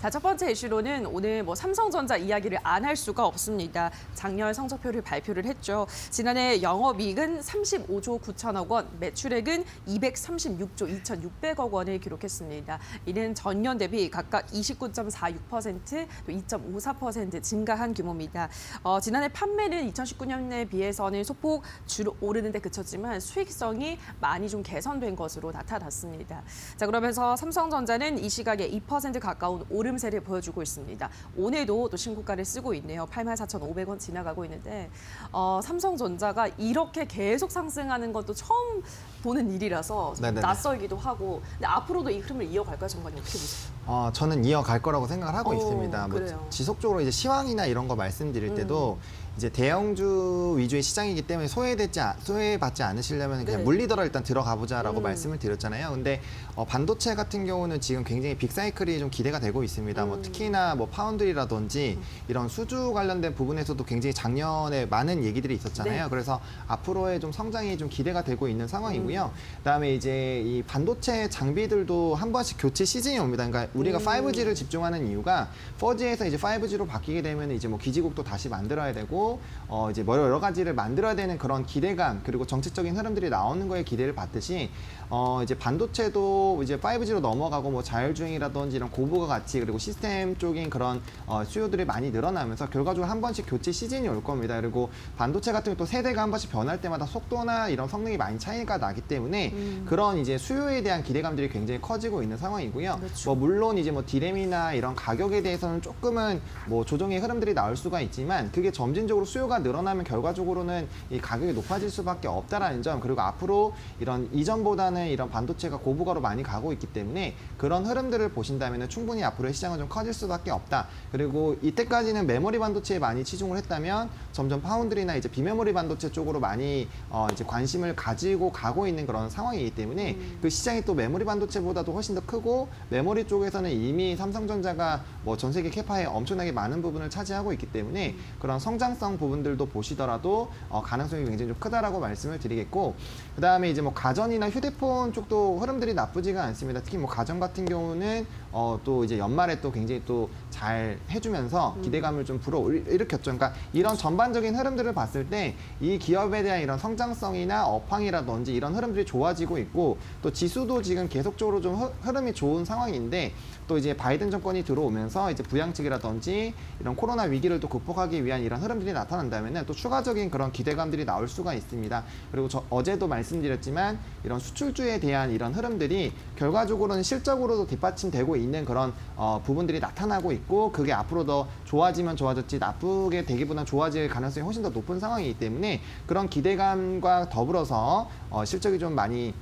자, 첫 번째 이슈로는 오늘 삼성전자 이야기를 안 할 수가 없습니다. 작년 성적표를 발표를 했죠. 지난해 영업이익은 35조 9천억 원, 매출액은 236조 2,600억 원을 기록했습니다. 이는 전년 대비 각각 29.46%, 또 2.54% 증가한 규모입니다. 지난해 판매는 2019년에 비해서는 소폭 오르는 데 그쳤지만 수익성이 많이 좀 개선된 것으로 나타났습니다. 자, 그러면서 삼성전자는 이 시각에 2% 가까운 오름세를 보여주고 있습니다. 오늘도 또 신고가를 쓰고 있네요. 84,500원 지나가고 있는데 삼성전자가 이렇게 계속 상승하는 것도 처음 보는 일이라서 좀 네네네. 낯설기도 하고. 근데 앞으로도 이 흐름을 이어갈까요, 정관님? 어떻게 보세요? 저는 이어갈 거라고 생각을 하고 있습니다. 그래요. 지속적으로 이제 시황이나 이런 거 말씀드릴 때도 이제 대형주 위주의 시장이기 때문에 소외받지 않으시려면 그냥 네. 물리더라 일단 들어가 보자라고 말씀을 드렸잖아요. 근데 반도체 같은 경우는 지금 굉장히 빅사이클이 좀 기대가 되고 있습니다. 특히나 파운드리라든지 이런 수주 관련된 부분에서도 굉장히 작년에 많은 얘기들이 있었잖아요. 네. 그래서 앞으로의 좀 성장이 좀 기대가 되고 있는 상황이고요. 그다음에 이제 이 반도체 장비들도 한 번씩 교체 시즌이 옵니다. 그러니까 우리가 5G를 집중하는 이유가 4G에서 이제 5G로 바뀌게 되면 이제 기지국도 다시 만들어야 되고 이제 여러 가지를 만들어야 되는 그런 기대감 그리고 정책적인 흐름들이 나오는 거에 기대를 받듯이 이제 반도체도 이제 5G로 넘어가고 자율주행이라든지 이런 고부가 가치 그리고 시스템 쪽인 그런 수요들이 많이 늘어나면서 결과적으로 한 번씩 교체 시즌이 올 겁니다. 그리고 반도체 같은 경우 또 세대가 한 번씩 변할 때마다 속도나 이런 성능이 많이 차이가 나기 때문에 그런 이제 수요에 대한 기대감들이 굉장히 커지고 있는 상황이고요. 그렇죠. 물론 이제 디램이나 이런 가격에 대해서는 조금은 조정의 흐름들이 나올 수가 있지만 그게 점진적으로 수요가 늘어나면 결과적으로는 이 가격이 높아질 수밖에 없다라는 점 그리고 앞으로 이런 이전보다는 이런 반도체가 고부가로 많이 가고 있기 때문에 그런 흐름들을 보신다면 충분히 앞으로의 시장은 좀 커질 수밖에 없다. 그리고 이때까지는 메모리 반도체에 많이 치중을 했다면 점점 파운드리나 이제 비메모리 반도체 쪽으로 많이 이제 관심을 가지고 가고 있는 그런 상황이기 때문에 그 시장이 또 메모리 반도체보다도 훨씬 더 크고 메모리 쪽에서는 이미 삼성전자가 전 세계 캐파에 엄청나게 많은 부분을 차지하고 있기 때문에 그런 성장성 부분들도 보시더라도 가능성이 굉장히 좀 크다라고 말씀을 드리겠고 그다음에 이제 가전이나 휴대폰 쪽도 흐름들이 나쁘지가 않습니다. 특히 가전 같은 경우는 또 이제 연말에 또 굉장히 또 잘 해주면서 기대감을 좀 불어일으켰죠. 그러니까 이런 전반적인 흐름들을 봤을 때 이 기업에 대한 이런 성장성이나 업황이라든지 이런 흐름들이 좋아지고 있고 또 지수도 지금 계속적으로 좀 흐름이 좋은 상황인데 또 이제 바이든 정권이 들어오면서 이제 부양책이라든지 이런 코로나 위기를 또 극복하기 위한 이런 흐름들이 나타난다면은 또 추가적인 그런 기대감들이 나올 수가 있습니다. 그리고 어제도 말씀드렸지만 이런 수출주에 대한 이런 흐름들이 결과적으로는 실적으로도 뒷받침되고 있는 그런 부분들이 나타나고 있고 그게 앞으로 더 좋아지면 좋아졌지 나쁘게 되기보다는 좋아질 가능성이 훨씬 더 높은 상황이기 때문에 그런 기대감과 더불어서 실적이 좀 많이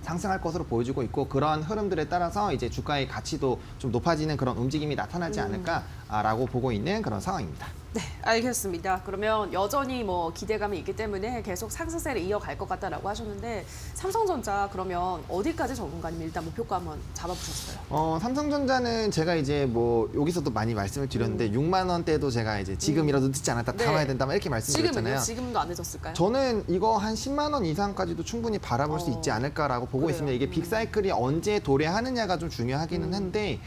상승할 것으로 보여지고 있고 그런 흐름들에 따라서 이제 주가의 가치도 좀 높아지는 그런 움직임이 나타나지 않을까라고 보고 있는 그런 상황입니다. 네, 알겠습니다. 그러면 여전히 기대감이 있기 때문에 계속 상승세를 이어갈 것 같다라고 하셨는데 삼성전자 그러면 어디까지 전문가님 일단 목표가 한번 잡아보셨어요? 삼성전자는 제가 이제 여기서도 많이 말씀을 드렸는데 6만 원대도 제가 이제 지금이라도 늦지 않았다 네. 담아야 된다 이렇게 말씀드렸잖아요. 지금도 안 늦었을까요? 저는 이거 한 10만 원 이상까지도 충분히 바라볼 수 있지 않을까라고 보고 그래요. 있습니다. 이게 빅사이클이 언제 도래하느냐가 좀 중요하기는 한데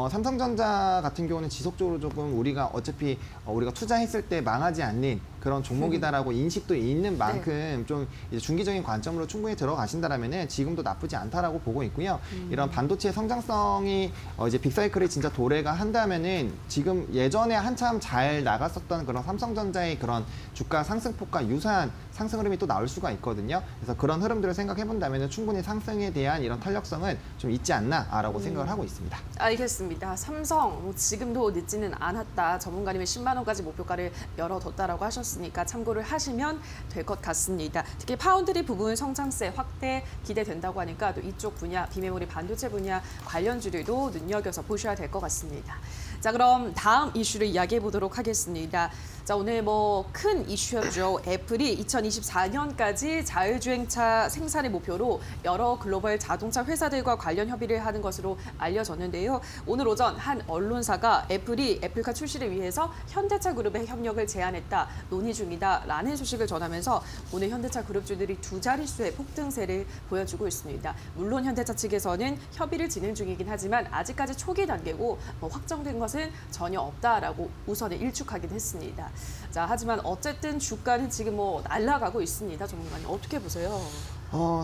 삼성전자 같은 경우는 지속적으로 조금 우리가 어차피 우리가 투자했을 때 망하지 않는 그런 종목이다라고 인식도 있는 만큼 좀 이제 중기적인 관점으로 충분히 들어가신다라면은 지금도 나쁘지 않다라고 보고 있고요. 이런 반도체 성장성이 이제 빅사이클이 진짜 도래가 한다면은 지금 예전에 한참 잘 나갔었던 그런 삼성전자의 그런 주가 상승폭과 유사한 상승 흐름이 또 나올 수가 있거든요. 그래서 그런 흐름들을 생각해 본다면은 충분히 상승에 대한 이런 탄력성은 좀 있지 않나라고 생각을 하고 있습니다. 알겠습니다. 삼성 지금도 늦지는 않았다. 전문가님의 10만 원까지 목표가를 열어뒀다라고 하셨으니까 참고를 하시면 될 것 같습니다. 특히 파운드리 부분 성장세 확대 기대된다고 하니까 또 이쪽 분야, 비메모리 반도체 분야 관련주들도 눈여겨서 보셔야 될 것 같습니다. 자, 그럼 다음 이슈를 이야기해 보도록 하겠습니다. 자, 오늘 큰 이슈였죠. 애플이 2024년까지 자율주행차 생산을 목표로 여러 글로벌 자동차 회사들과 관련 협의를 하는 것으로 알려졌는데요. 오늘 오전 한 언론사가 애플이 애플카 출시를 위해서 현대차 그룹의 협력을 제안했다. 논의 중이다라는 소식을 전하면서 오늘 현대차 그룹주들이 두 자릿수의 폭등세를 보여주고 있습니다. 물론 현대차 측에서는 협의를 진행 중이긴 하지만 아직까지 초기 단계고 확정된 것은 전혀 없다라고 우선을 일축하긴 했습니다. 자, 하지만 어쨌든 주가는 지금 날아가고 있습니다. 전문가님 어떻게 보세요?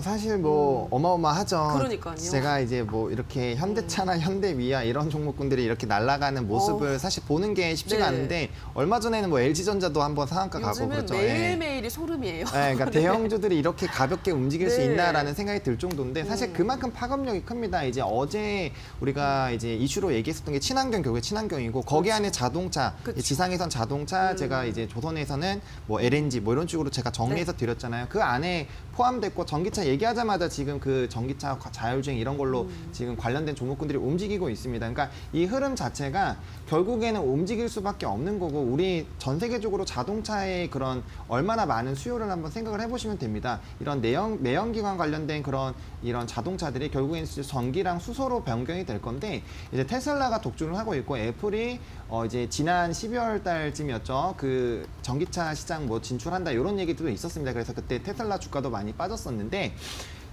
사실 어마어마하죠. 그러니까요. 제가 이제 이렇게 현대차나 현대위아 이런 종목군들이 이렇게 날아가는 모습을 사실 보는 게 쉽지가 네. 않은데 얼마 전에는 LG전자도 한번 상한가 가고 요즘은 그렇죠. 매일매일이 소름이에요. 네, 그러니까 대형주들이 이렇게 가볍게 움직일 수 네. 있나라는 생각이 들 정도인데 사실 그만큼 파급력이 큽니다. 이제 어제 우리가 이제 이슈로 얘기했었던 게 친환경 결국에 친환경이고 거기 안에 자동차, 그렇죠. 지상에선 자동차, 제가 이제 조선에서는 LNG 이런 식으로 제가 정리해서 드렸잖아요. 그 안에 포함됐고 전기차 얘기하자마자 지금 그 전기차 자율주행 이런 걸로 지금 관련된 종목군들이 움직이고 있습니다. 그러니까 이 흐름 자체가 결국에는 움직일 수밖에 없는 거고 우리 전 세계적으로 자동차의 그런 얼마나 많은 수요를 한번 생각을 해보시면 됩니다. 이런 내연기관 관련된 그런 이런 자동차들이 결국에는 전기랑 수소로 변경이 될 건데 이제 테슬라가 독주를 하고 있고 애플이 이제 지난 12월 달쯤이었죠. 그 전기차 시장 진출한다 이런 얘기도 있었습니다. 그래서 그때 테슬라 주가도 많이 빠졌었는데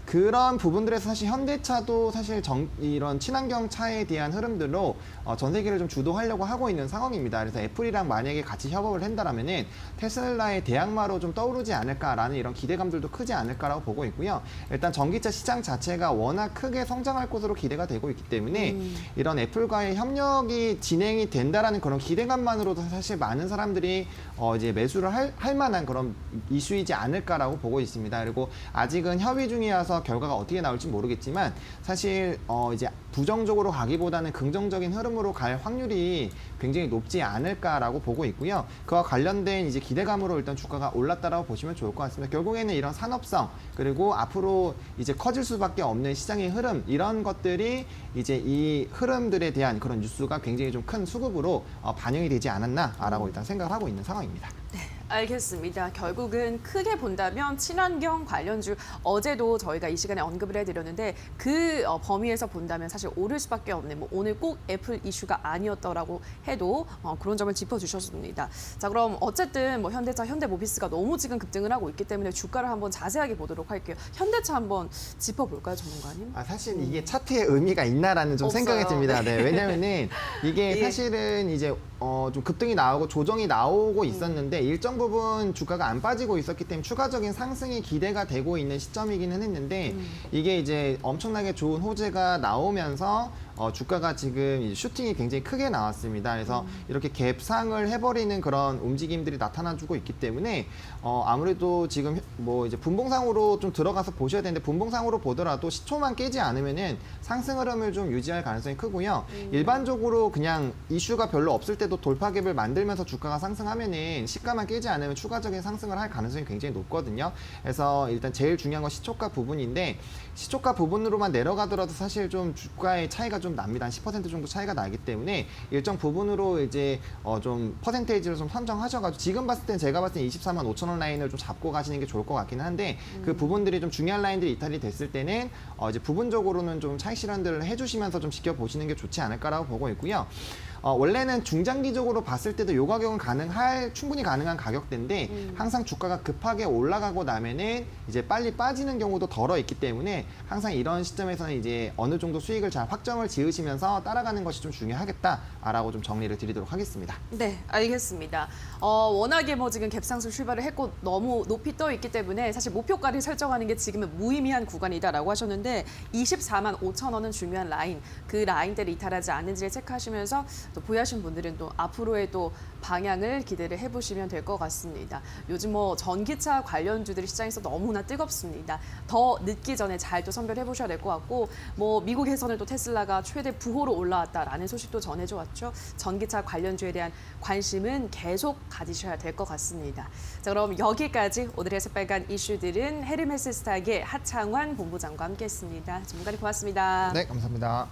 그런 부분들에서 사실 현대차도 사실 이런 친환경 차에 대한 흐름들로 전 세계를 좀 주도하려고 하고 있는 상황입니다. 그래서 애플이랑 만약에 같이 협업을 한다면은 테슬라의 대항마로 좀 떠오르지 않을까라는 이런 기대감들도 크지 않을까라고 보고 있고요. 일단 전기차 시장 자체가 워낙 크게 성장할 것으로 기대가 되고 있기 때문에 이런 애플과의 협력이 진행이 된다라는 그런 기대감만으로도 사실 많은 사람들이 이제 매수를 할 만한 그런 이슈이지 않을까라고 보고 있습니다. 그리고 아직은 협의 중이어서 결과가 어떻게 나올지 모르겠지만 사실 이제 부정적으로 가기보다는 긍정적인 흐름으로 갈 확률이 굉장히 높지 않을까라고 보고 있고요. 그와 관련된 이제 기대감으로 일단 주가가 올랐다라고 보시면 좋을 것 같습니다. 결국에는 이런 산업성 그리고 앞으로 이제 커질 수밖에 없는 시장의 흐름 이런 것들이 이제 이 흐름들에 대한 그런 뉴스가 굉장히 좀 큰 수급으로 반영이 되지 않았나라고 일단 생각을 하고 있는 상황입니다. 알겠습니다. 결국은 크게 본다면 친환경 관련주 어제도 저희가 이 시간에 언급을 해드렸는데 그 범위에서 본다면 사실 오를 수밖에 없는 오늘 꼭 애플 이슈가 아니었더라고 해도 그런 점을 짚어주셨습니다. 자, 그럼 어쨌든 현대차, 현대모비스가 너무 지금 급등을 하고 있기 때문에 주가를 한번 자세하게 보도록 할게요. 현대차 한번 짚어볼까요, 전문가님? 사실 이게 차트에 의미가 있나라는 좀 없어요. 생각이 듭니다. 네, 왜냐면은 이게 예. 사실은 이제 좀 급등이 나오고 조정이 나오고 있었는데 일정 부분 주가가 안 빠지고 있었기 때문에 추가적인 상승이 기대가 되고 있는 시점이기는 했는데 이게 이제 엄청나게 좋은 호재가 나오면서 주가가 지금 이제 슈팅이 굉장히 크게 나왔습니다. 그래서 이렇게 갭상을 해버리는 그런 움직임들이 나타나주고 있기 때문에 아무래도 지금 이제 분봉상으로 좀 들어가서 보셔야 되는데 분봉상으로 보더라도 시초만 깨지 않으면은 상승 흐름을 좀 유지할 가능성이 크고요. 일반적으로 그냥 이슈가 별로 없을 때도 돌파갭을 만들면서 주가가 상승하면은 시가만 깨지 않으면 추가적인 상승을 할 가능성이 굉장히 높거든요. 그래서 일단 제일 중요한 건 시초가 부분인데 시초가 부분으로만 내려가더라도 사실 좀 주가의 차이가 좀 납니다. 한 10% 정도 차이가 나기 때문에 일정 부분으로 이제 좀 퍼센테이지를 좀 선정하셔가지고 지금 봤을 땐 제가 봤을 때 24만 5천 원 라인을 좀 잡고 가시는 게 좋을 것 같기는 한데 그 부분들이 좀 중요한 라인들이 이탈이 됐을 때는 이제 부분적으로는 좀 차익 실현들을 해주시면서 좀 지켜보시는 게 좋지 않을까라고 보고 있고요. 원래는 중장기적으로 봤을 때도 요 가격은 충분히 가능한 가격대인데 항상 주가가 급하게 올라가고 나면은 이제 빨리 빠지는 경우도 덜어 있기 때문에 항상 이런 시점에서는 이제 어느 정도 수익을 잘 확정을 지으시면서 따라가는 것이 좀 중요하겠다라고 좀 정리를 드리도록 하겠습니다. 네, 알겠습니다. 워낙에 지금 갭상승 출발을 했고 너무 높이 떠 있기 때문에 사실 목표가를 설정하는 게 지금은 무의미한 구간이다라고 하셨는데 24만 5천 원은 중요한 라인, 그 라인대를 이탈하지 않는지를 체크하시면서 또 보유하신 분들은 또 앞으로의 또 방향을 기대를 해보시면 될 것 같습니다. 요즘 전기차 관련주들이 시장에서 너무나 뜨겁습니다. 더 늦기 전에 잘 또 선별해 보셔야 될 것 같고 미국에서는 또 테슬라가 최대 부호로 올라왔다라는 소식도 전해져 왔죠. 전기차 관련주에 대한 관심은 계속 가지셔야 될 것 같습니다. 자, 그럼 여기까지 오늘의 새빨간 이슈들은 헤르메스 스탁의 하창환 본부장과 함께했습니다. 전문가님 고맙습니다. 네, 감사합니다.